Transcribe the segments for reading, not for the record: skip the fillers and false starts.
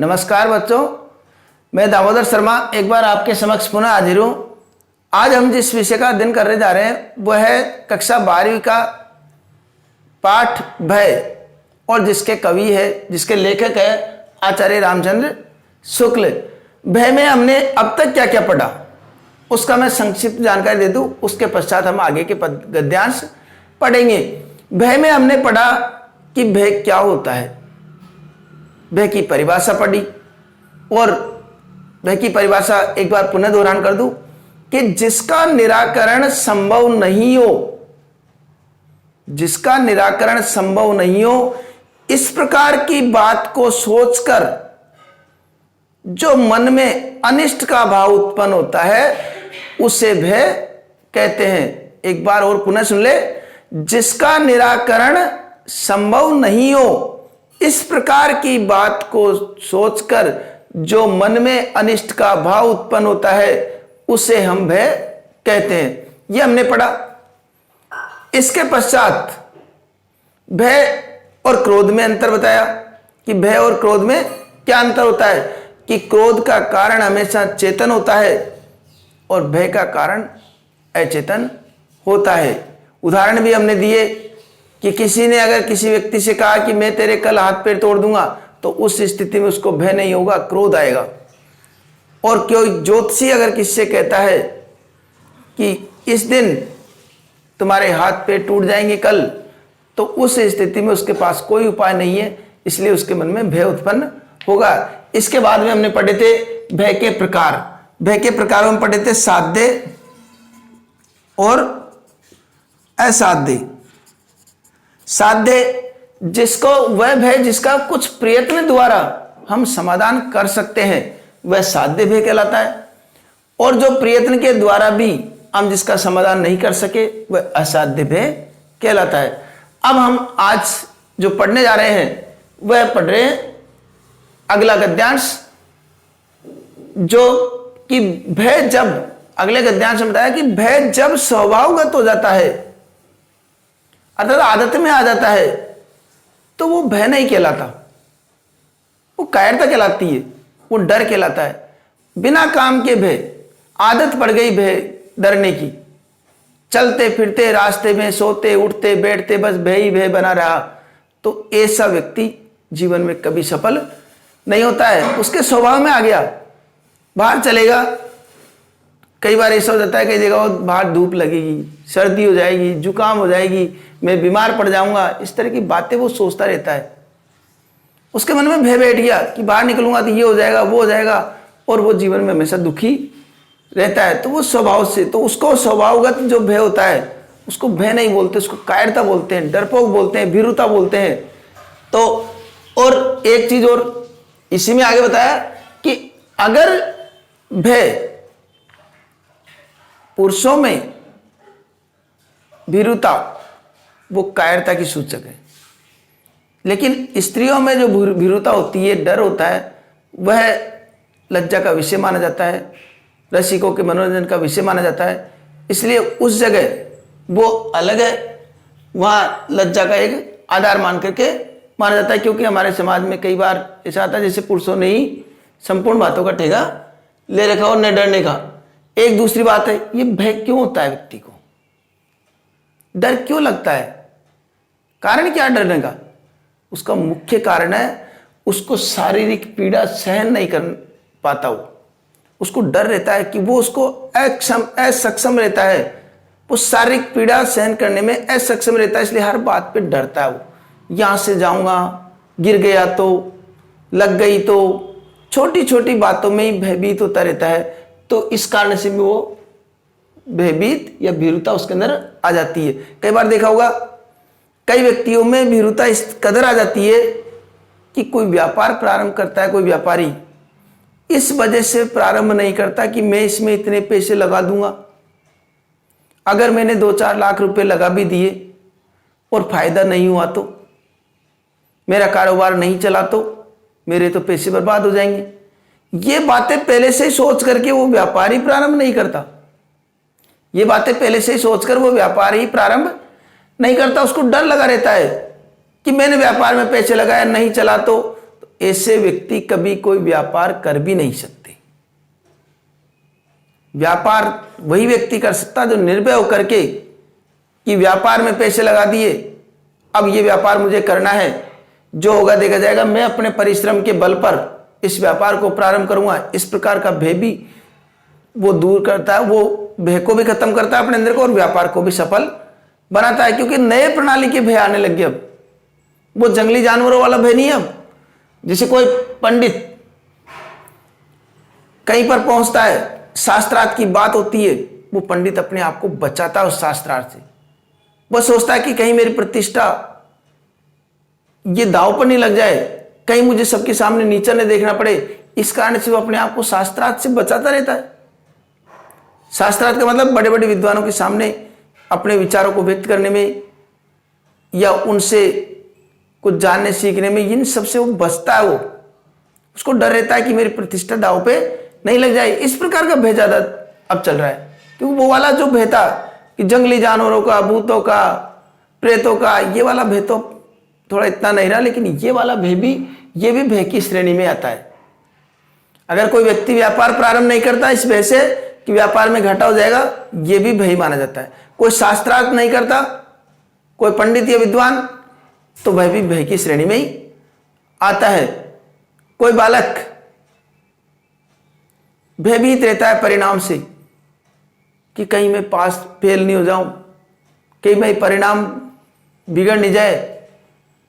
नमस्कार बच्चों, मैं दामोदर शर्मा एक बार आपके समक्ष पुनः हाजिर हूँ। आज हम जिस विषय का अध्ययन करने जा रहे हैं वह है कक्षा 12वीं का पाठ भय, और जिसके कवि है, जिसके लेखक है आचार्य रामचंद्र शुक्ल। भय में हमने अब तक क्या क्या पढ़ा उसका मैं संक्षिप्त जानकारी दे दूं, उसके पश्चात हम आगे के गद्यांश पढ़ेंगे। भय में हमने पढ़ा कि भय क्या होता है, भय की परिभाषा पढ़ी, और भय की परिभाषा एक बार पुनः दोहरान कर दूं कि जिसका निराकरण संभव नहीं हो, जिसका निराकरण संभव नहीं हो, इस प्रकार की बात को सोचकर जो मन में अनिष्ट का भाव उत्पन्न होता है उसे भय कहते हैं। एक बार और पुनः सुन ले, जिसका निराकरण संभव नहीं हो, इस प्रकार की बात को सोचकर जो मन में अनिष्ट का भाव उत्पन्न होता है उसे हम भय कहते हैं। यह हमने पढ़ा। इसके पश्चात भय और क्रोध में अंतर बताया कि भय और क्रोध में क्या अंतर होता है, कि क्रोध का कारण हमेशा चेतन होता है और भय का कारण अचेतन होता है। उदाहरण भी हमने दिए कि किसी ने अगर किसी व्यक्ति से कहा कि मैं तेरे कल हाथ पैर तोड़ दूंगा, तो उस स्थिति में उसको भय नहीं होगा, क्रोध आएगा। और कोई ज्योतिषी अगर किसी से कहता है कि इस दिन तुम्हारे हाथ पैर टूट जाएंगे कल, तो उस स्थिति में उसके पास कोई उपाय नहीं है, इसलिए उसके मन में भय उत्पन्न होगा। इसके बाद में हमने पढ़े थे भय के प्रकार। भय के प्रकार में पढ़े थे साध्य और असाध्य। साध्य जिसको वह भय जिसका कुछ प्रयत्न द्वारा हम समाधान कर सकते हैं वह साध्य भय कहलाता है, और जो प्रयत्न के द्वारा भी हम जिसका समाधान नहीं कर सके वह असाध्य भय कहलाता है। अब हम आज जो पढ़ने जा रहे हैं वह पढ़ रहे हैं अगला गद्यांश, जो कि भय जब, अगले गद्यांश में बताया कि भय जब स्वभावगत हो जाता है अर्थात आदत में आ जाता है तो वो भय नहीं कहलाता, वो कायरता कहलाती है, वो डर कहलाता है। बिना काम के भय, आदत पड़ गई भय डरने की, चलते फिरते रास्ते में सोते उठते बैठते बस भय ही भय बना रहा, तो ऐसा व्यक्ति जीवन में कभी सफल नहीं होता है। उसके स्वभाव में आ गया, बाहर चलेगा, कई बार ऐसा हो जाता है कई जगह बाहर धूप लगेगी, सर्दी हो जाएगी, जुकाम हो जाएगी, मैं बीमार पड़ जाऊंगा, इस तरह की बातें वो सोचता रहता है। उसके मन में भय बैठ गया कि बाहर निकलूंगा तो ये हो जाएगा वो हो जाएगा, और वो जीवन में हमेशा दुखी रहता है। तो वो स्वभाव से, तो उसको स्वभावगत जो भय होता है उसको भय नहीं बोलते, उसको कायरता बोलते हैं, डरपोक बोलते हैं, भीरुता बोलते हैं। तो और एक चीज और इसी में आगे बताया कि अगर भय पुरुषों में भीरुता वो कायरता की सूचक है, लेकिन स्त्रियों में जो भीरुता होती है, डर होता है, वह लज्जा का विषय माना जाता है, रसिकों के मनोरंजन का विषय माना जाता है। इसलिए उस जगह वो अलग है, वहाँ लज्जा का एक आधार मान करके माना जाता है। क्योंकि हमारे समाज में कई बार ऐसा आता है जैसे पुरुषों ने ही संपूर्ण बातों का ठेका ले रखा और न डरने का। एक दूसरी बात है, ये भय क्यों होता है, व्यक्ति को डर क्यों लगता है, कारण क्या डरने का? उसका मुख्य कारण है उसको शारीरिक पीड़ा सहन नहीं कर पाता, उसको डर रहता है कि वो उसको असक्षम रहता है, वो शारीरिक पीड़ा सहन करने में असक्षम रहता है, इसलिए हर बात पे डरता है। वो यहां से जाऊंगा, गिर गया तो, लग गई तो, छोटी छोटी बातों में ही भयभीत होता रहता है। तो इस कारण से भी वो भयभीत या भीरुता उसके अंदर आ जाती है। कई बार देखा होगा कई व्यक्तियों में भीरुता इस कदर आ जाती है कि कोई व्यापार प्रारंभ करता है, कोई व्यापारी इस वजह से प्रारंभ नहीं करता कि मैं इसमें इतने पैसे लगा दूंगा, अगर मैंने 2-4 लाख रुपए लगा भी दिए और फायदा नहीं हुआ तो, मेरा कारोबार नहीं चला तो मेरे तो पैसे बर्बाद हो जाएंगे। ये बातें पहले से ही सोच करके वो व्यापारी प्रारंभ नहीं करता, ये बातें पहले से ही सोचकर वो व्यापारी प्रारंभ नहीं करता। उसको डर लगा रहता है कि मैंने व्यापार में पैसे लगाया नहीं चला तो ऐसे व्यक्ति कभी कोई व्यापार कर भी नहीं सकते। व्यापार वही व्यक्ति कर सकता जो निर्भय होकर के कि व्यापार में पैसे लगा दिए, अब ये व्यापार मुझे करना है, जो होगा देखा जाएगा, मैं अपने परिश्रम के बल पर इस व्यापार को प्रारंभ करूंगा। इस प्रकार का भय भी वो दूर करता है, वो भय को भी खत्म करता है अपने अंदर को और व्यापार को भी सफल बनाता है। क्योंकि नए प्रणाली के भय आने लगे। अब वो जंगली जानवरों वाला भय नहीं है। अब जैसे कोई पंडित कहीं पर पहुंचता है, शास्त्रार्थ की बात होती है, वो पंडित अपने आप को बचाता है उस शास्त्रार्थ से। वो सोचता है कि कहीं मेरी प्रतिष्ठा ये दांव पर नहीं लग जाए, कहीं मुझे सबके सामने नीचा नहीं देखना पड़े। इस कारण से वो अपने आप को शास्त्रार्थ से बचाता रहता है। शास्त्रार्थ का मतलब बड़े बड़े विद्वानों के सामने अपने विचारों को व्यक्त करने में या उनसे कुछ जानने सीखने में, इन सबसे वो बचता है। वो उसको डर रहता है कि मेरी प्रतिष्ठा दांव पे नहीं लग जाए। इस प्रकार का भय ज्यादा अब चल रहा है। क्योंकि वो वाला जो भय था कि जंगली जानवरों का, भूतों का, प्रेतों का, ये वाला भय तो थोड़ा इतना नहीं रहा। लेकिन ये वाला भय भी, ये भी भय की श्रेणी में आता है। अगर कोई व्यक्ति व्यापार प्रारंभ नहीं करता इस भय से कि व्यापार में घाटा हो जाएगा, ये भी भय माना जाता है। कोई शास्त्रार्थ नहीं करता, कोई पंडित या विद्वान, तो वह भी भय की श्रेणी में ही आता है। कोई बालक भयभीत रहता है परिणाम से कि कहीं मैं पास फेल नहीं हो जाऊं, कहीं मैं परिणाम बिगड़ नहीं जाए।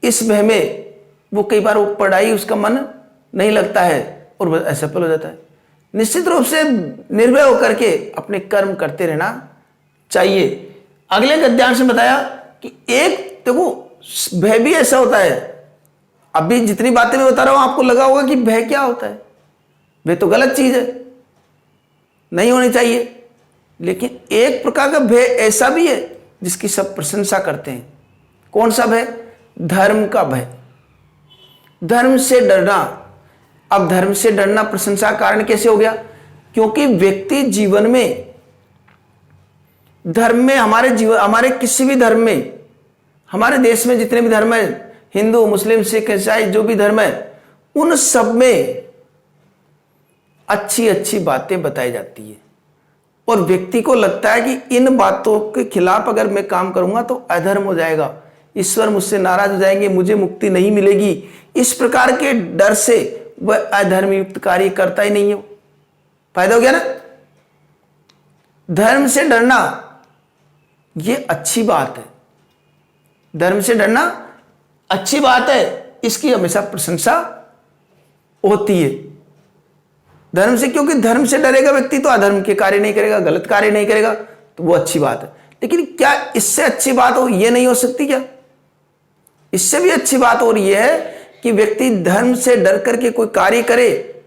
इस भय में वो कई बार वो पढ़ाई उसका मन नहीं लगता है और वह असफल हो जाता है। निश्चित रूप से निर्भय होकर के अपने कर्म करते रहना चाहिए। अगले गद्यांश में बताया कि एक देखो भय भी ऐसा होता है। अभी जितनी बातें मैं बता रहा हूं आपको लगा होगा कि भय क्या होता है, भय तो गलत चीज है, नहीं होनी चाहिए। लेकिन एक प्रकार का भय ऐसा भी है जिसकी सब प्रशंसा करते हैं। कौन सा भय? धर्म का भय, धर्म से डरना। अब धर्म से डरना प्रशंसा कारण कैसे हो गया? क्योंकि व्यक्ति जीवन में, धर्म में, हमारे जीवन, हमारे किसी भी धर्म में, हमारे देश में जितने भी धर्म है, हिंदू, मुस्लिम, सिख, ईसाई, जो भी धर्म है, उन सब में अच्छी अच्छी बातें बताई जाती है। और व्यक्ति को लगता है कि इन बातों के खिलाफ अगर मैं काम करूंगा तो अधर्म हो जाएगा, ईश्वर मुझसे नाराज हो जाएंगे, मुझे मुक्ति नहीं मिलेगी। इस प्रकार के डर से वह अधर्म युक्त कार्य करता ही नहीं है। फायदा हो गया ना? धर्म से डरना ये अच्छी बात है। धर्म से डरना अच्छी बात है, इसकी हमेशा प्रशंसा होती है। धर्म से, क्योंकि धर्म से डरेगा व्यक्ति तो अधर्म के कार्य नहीं करेगा, गलत कार्य नहीं करेगा, तो वो अच्छी बात है। लेकिन क्या इससे अच्छी बात और ये नहीं हो सकती क्या? इससे भी अच्छी बात और ये है कि व्यक्ति धर्म से डर करके कोई कार्य करे,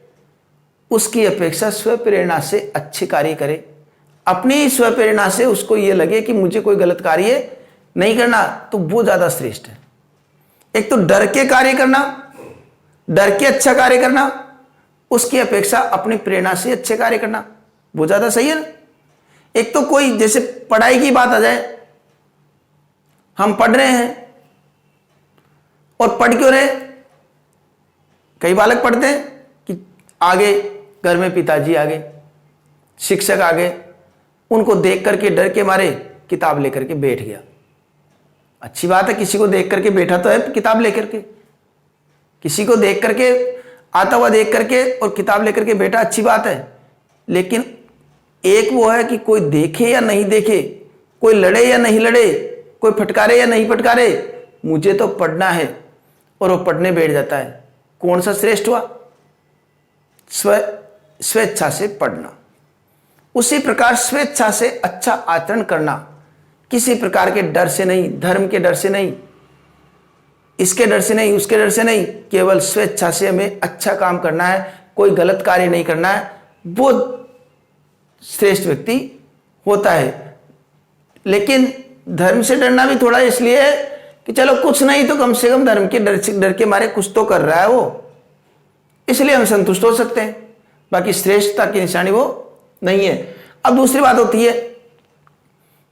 उसकी अपेक्षा स्वप्रेरणा से अच्छे कार्य करे। अपनी स्वप्रेरणा से उसको ये लगे कि मुझे कोई गलत कार्य नहीं करना, तो वो ज्यादा श्रेष्ठ है। एक तो डर के कार्य करना, डर के अच्छा कार्य करना, उसकी अपेक्षा अपनी प्रेरणा से अच्छे कार्य करना, वो ज्यादा सही है ना। एक तो कोई, जैसे पढ़ाई की बात आ जाए, हम पढ़ रहे हैं और पढ़ क्यों रहे? कई बालक पढ़ते हैं कि आगे घर में पिताजी आ गए, शिक्षक आ गए, उनको देख करके डर के मारे किताब लेकर के बैठ गया। अच्छी बात है, किसी को देख करके बैठा तो है किताब लेकर के, किसी को देख करके आता हुआ देख करके और किताब लेकर के बैठा, अच्छी बात है। लेकिन एक वो है कि कोई देखे या नहीं देखे, कोई लड़े या नहीं लड़े, कोई फटकारे या नहीं फटकारे, मुझे तो पढ़ना है, और वो पढ़ने बैठ जाता है। कौन सा श्रेष्ठ हुआ? स्वेच्छा से पढ़ना। उसी प्रकार स्वेच्छा से अच्छा आचरण करना, किसी प्रकार के डर से नहीं, धर्म के डर से नहीं, इसके डर से नहीं, उसके डर से नहीं, केवल स्वेच्छा से हमें अच्छा काम करना है, कोई गलत कार्य नहीं करना है, वो श्रेष्ठ व्यक्ति होता है। लेकिन धर्म से डरना भी थोड़ा इसलिए है कि चलो कुछ नहीं तो कम से कम धर्म के डर के मारे कुछ तो कर रहा है वो, इसलिए हम संतुष्ट हो सकते हैं। बाकी श्रेष्ठता की निशानी वो नहीं है। अब दूसरी बात होती है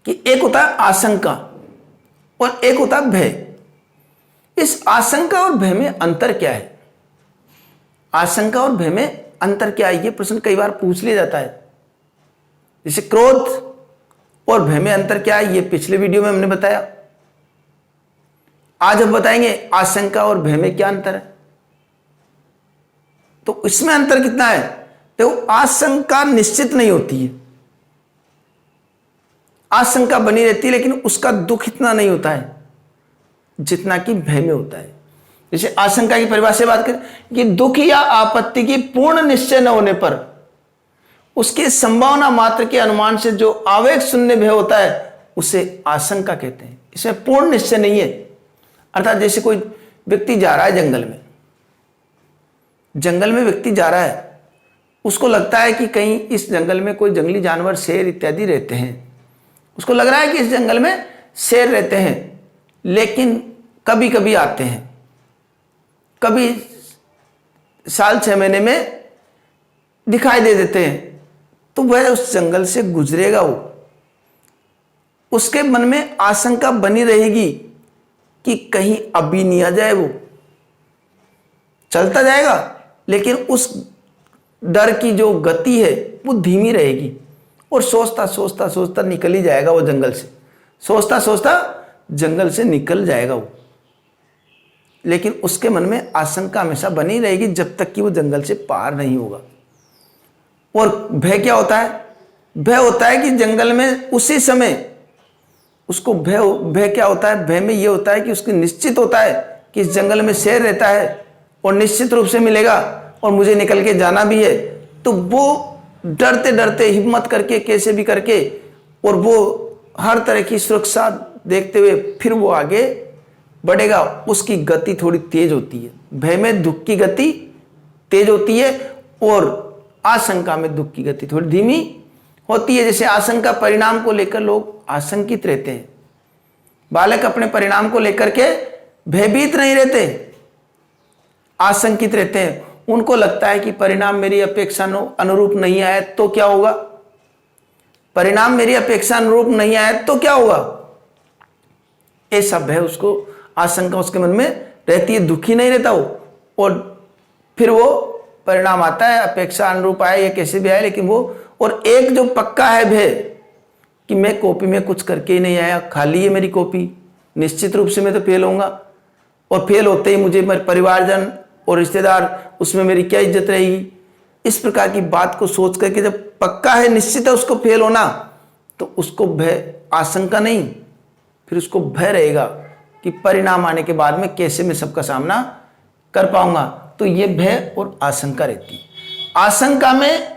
कि एक होता है आशंका और एक होता है भय। इस आशंका और भय में अंतर क्या है? आशंका और भय में अंतर क्या है, ये प्रश्न कई बार पूछ लिया जाता है। जैसे क्रोध और भय में अंतर क्या है, ये पिछले वीडियो में हमने बताया। आज हम बताएंगे आशंका और भय में क्या अंतर है। तो इसमें अंतर कितना है, तो आशंका निश्चित नहीं होती है, आशंका बनी रहती है, लेकिन उसका दुख इतना नहीं होता है जितना कि भय में होता है। जैसे आशंका की परिभाषा से बात करें कि दुख या आपत्ति की पूर्ण निश्चय न होने पर उसकी संभावना मात्र के अनुमान से जो आवेग शून्य भय होता है उसे आशंका कहते हैं। इसमें पूर्ण निश्चय नहीं है। अर्थात जैसे कोई व्यक्ति जा रहा है जंगल में व्यक्ति जा रहा है, उसको लगता है कि कहीं इस जंगल में कोई जंगली जानवर, शेर इत्यादि रहते हैं। उसको लग रहा है कि इस जंगल में शेर रहते हैं, लेकिन कभी कभी आते हैं, कभी साल 6 महीने में दिखाई दे देते हैं। तो वह उस जंगल से गुजरेगा, उसके मन में आशंका बनी रहेगी कि कहीं अभी नहीं आ जाए। वो चलता जाएगा, लेकिन उस डर की जो गति है वो धीमी रहेगी, और सोचता सोचता सोचता निकल ही जाएगा वो जंगल से, सोचता सोचता जंगल से निकल जाएगा वो। लेकिन उसके मन में आशंका हमेशा बनी रहेगी जब तक कि वो जंगल से पार नहीं होगा। और भय क्या होता है, भय होता है कि जंगल में उसी समय उसको भय क्या होता है, भय में ये होता है कि उसको निश्चित होता है कि इस जंगल में शेर रहता है और निश्चित रूप से मिलेगा और मुझे निकल के जाना भी है। तो वो डरते डरते हिम्मत करके कैसे भी करके, और वो हर तरह की सुरक्षा देखते हुए फिर वो आगे बढ़ेगा। उसकी गति थोड़ी तेज होती है। भय में दुख की गति तेज होती है और आशंका में दुख की गति थोड़ी धीमी होती है। जैसे आशंका, परिणाम को लेकर लोग आशंकित रहते हैं। बालक अपने परिणाम को लेकर के भयभीत नहीं रहते, आशंकित रहते हैं। उनको लगता है कि परिणाम मेरी अपेक्षा अनुरूप नहीं आया तो क्या होगा, परिणाम मेरी अपेक्षा अनुरूप नहीं आया तो क्या होगा, ऐसा भय उसको, आशंका उसके मन में रहती है। दुखी नहीं रहता वो, और फिर वो परिणाम आता है, अपेक्षा अनुरूप आया या कैसे भी आया, लेकिन वो, और एक जो पक्का है भय कि मैं कॉपी में कुछ करके ही नहीं आया, खाली है मेरी कॉपी, निश्चित रूप से मैं तो फेल होऊंगा, और फेल होते ही मुझे मेरे परिवारजन और रिश्तेदार, उसमें मेरी क्या इज्जत रहेगी। इस प्रकार की बात को सोच करके जब पक्का है, निश्चित है उसको फेल होना, तो उसको भय, आशंका नहीं, फिर उसको भय रहेगा कि परिणाम आने के बाद में कैसे मैं सबका सामना कर पाऊंगा। तो ये भय और आशंका रहती है। आशंका में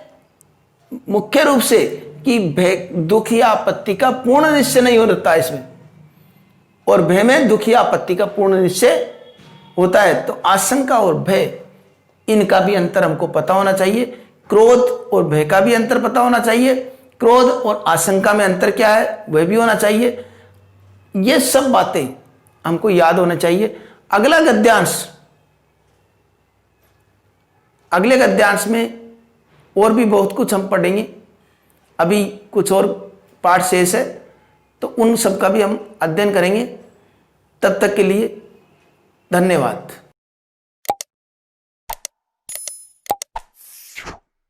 मुख्य रूप से कि भय, दुख या आपत्ति का पूर्ण निश्चय नहीं होता है इसमें, और भय में दुख या आपत्ति का पूर्ण निश्चय होता है। तो आशंका और भय, इनका भी अंतर हमको पता होना चाहिए। क्रोध और भय का भी अंतर पता होना चाहिए। क्रोध और आशंका में अंतर क्या है वह भी होना चाहिए। ये सब बातें हमको याद होना चाहिए। अगले गद्यांश में और भी बहुत कुछ हम पढ़ेंगे। अभी कुछ और पाठ शेष है, तो उन सब का भी हम अध्ययन करेंगे। तब तक के लिए धन्यवाद।